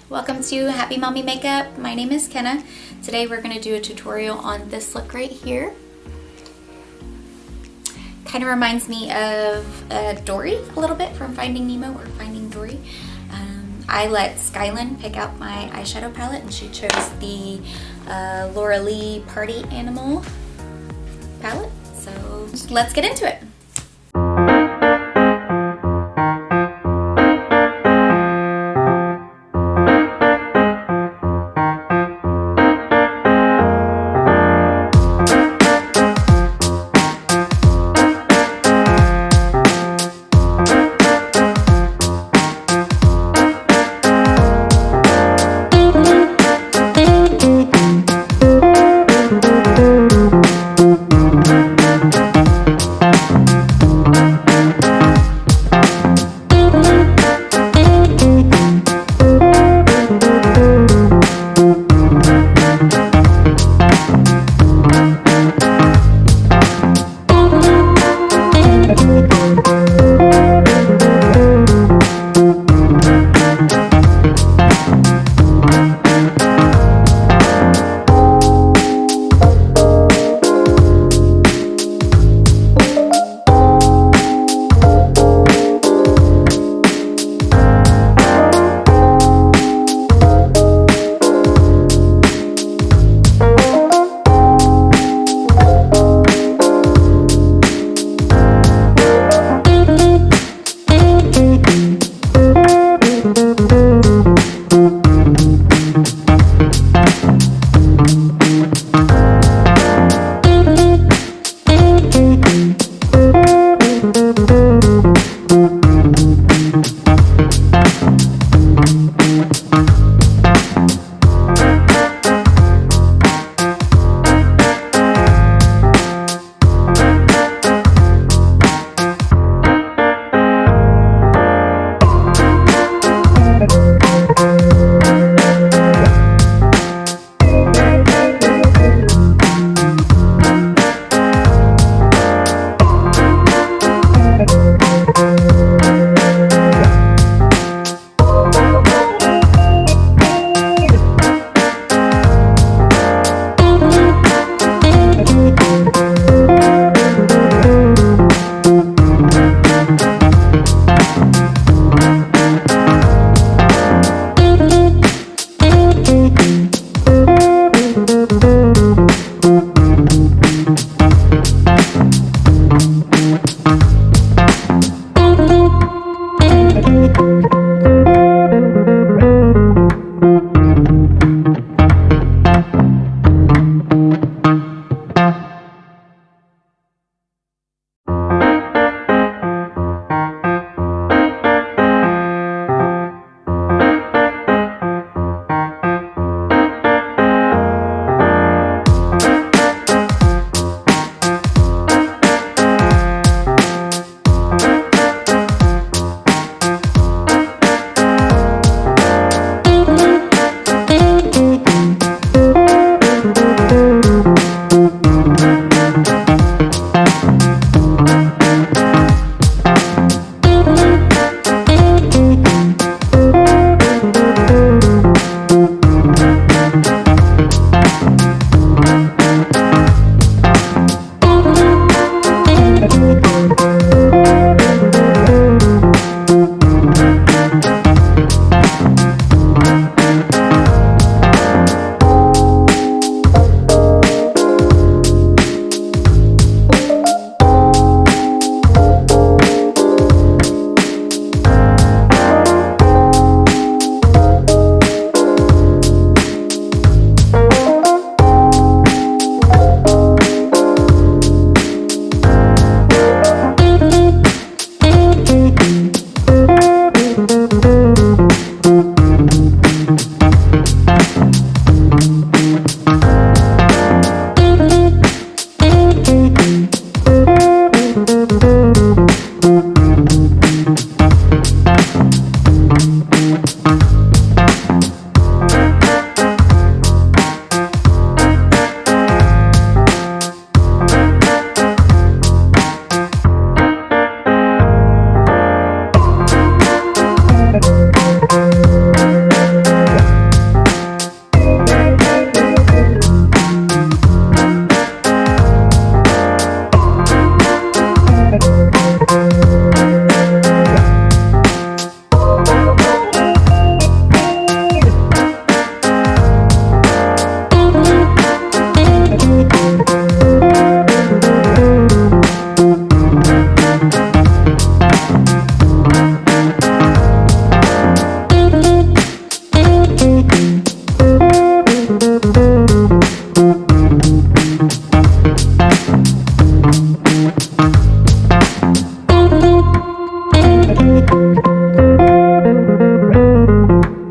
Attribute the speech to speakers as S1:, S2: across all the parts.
S1: Welcome to Happy Mommy Makeup. My name is Kenna. Today we're going to do a tutorial on this look right here. Kind of reminds me of Dory a little bit from Finding Nemo or Finding Dory. I let Skylin pick out my eyeshadow palette and she chose the Loreal Party Animal palette. So let's get into it.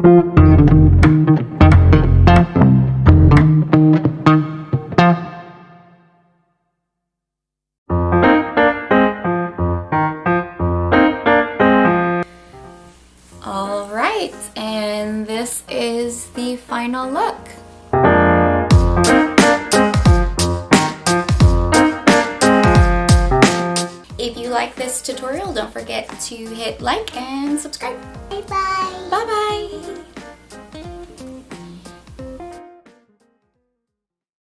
S1: All right, and this is the final look. If you like this tutorial, don't forget to hit like and subscribe.
S2: Bye bye.
S1: Bye bye.